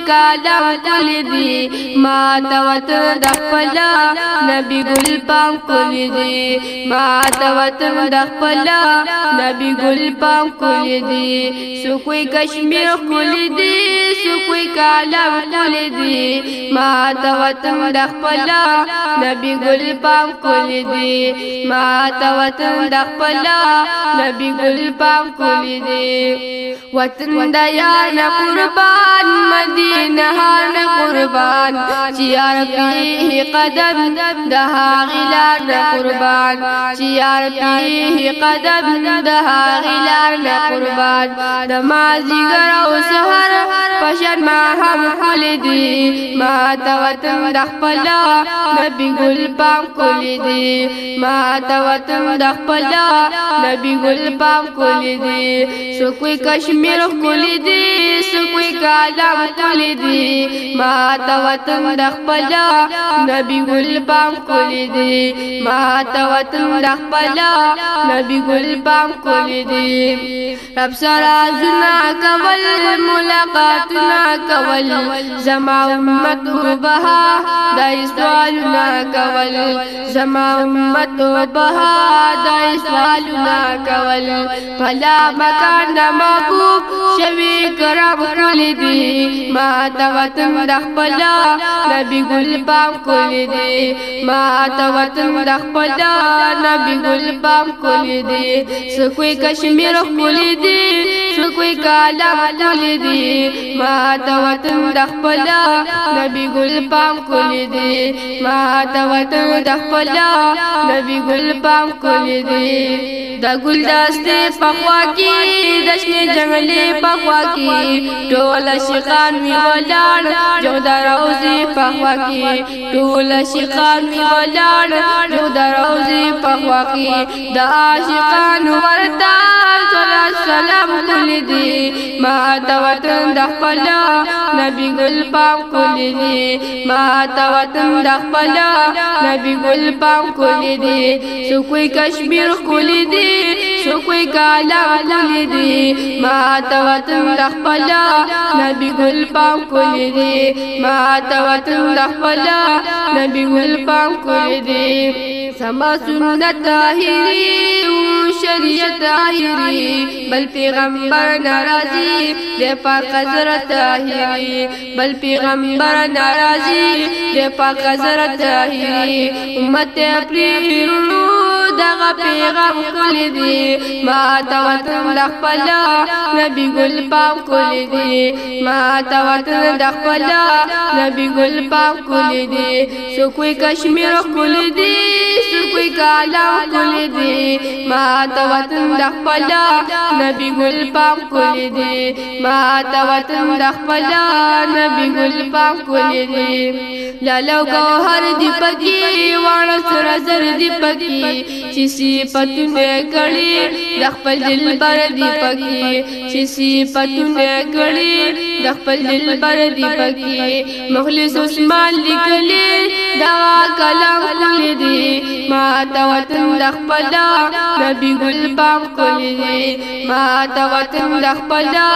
کالم کل دی ما توتن دخپلا نبی گل پام کل دی ما توتن دخپلا نبی گل پام کل دی سو کوئی کشمیر کل دی سو کوئی کالم کل دی ما توتن دخپلا نبی گل پام کل دی ما توتن دخپلا نبی گل پام کل دی وطن دیان قربان مدینہ ہان قربان چیار پیہ قدم دہا غلان قربان چیار پیہ قدم دہا غلان قربان نمازی گرو سہر پشن ما ہم کل دی ما توتن دخپلا نبی گل پام کل دی ما توتن دخپلا نبی گل پام کل دی سو کوئی کشمیر کل دی سو کوئی کالم کل دی ما توتن دخپلا نبی گل پام کل دی ما توتن دخپلا نبی گل پام کل دی رب سرا زنا کول ملاقاتنا کول زما امت بها دای سوالنا کول زما امت بها دای سوالنا کول فلا مکان محبوب شوی کرم کل دی ما توتن دخپلا نبی گل پام کل دی ما توتن دخپلا نبی گل پام کل دی سو کوئی کشمیر کل دی سو کوئی کالم کل دی ما توتن دخپلا نبی گل پام کل دی ما توتن دخپلا نبی گل پام کل دی دا گل دستے پخوا کی دشن جنگلی پخوا کی ٹول شیخان وی ولان جو دا روزی پخوا کی ٹول شیخان وی ولان جو دا روزی پخوا کی دا عاشقان ورتا سلام کل دی ما توتن دخپلا نبی گل پام کل دی ما توتن دخپلا نبی گل پام کل دی سو کوئی کشمیر کل دی سو کوئی کالم کل دی ما توتن دخپلا نبی گل پام کل دی ما توتن دخپلا نبی گل پام کل دی سما سنت طاہری شریعت طاہری بل پیغمبر ناراضی دے پاک حضرت طاہری بل پیغمبر ناراضی دے پاک حضرت طاہری امت اپنی رونو دغا پیغام کل دی ما توتن دخپلا نبی گل پام کل دی ما توتن دخپلا نبی گل پام کل دی سو کوئی کشمیر کل دی سو کوئی کالم کل دی ما توتن دخپلا نبی گل پام کل دی ما توتن دخپلا نبی گل پام کل دی لالو گوہر دی پکی وانا سر زر دی پکی چیسی پتنے کڑی دخپل دل بر دی پکی چیسی پتنے کڑی دخپل دل بر دی پکی مخلص عثمان لکلی دعا کلام کل دی ما توتن دخپلا نبی گل پام کل دی ما توتن دخپلا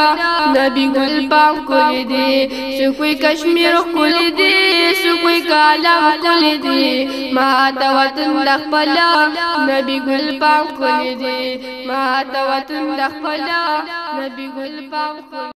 نبی گل پام کل دی سو کوئی کشمیر کل دی سو کوئی کالم کل دی ما توتن دخپلا نبی گل پام کل دی ما توتن دخپلا نبی گل پام کل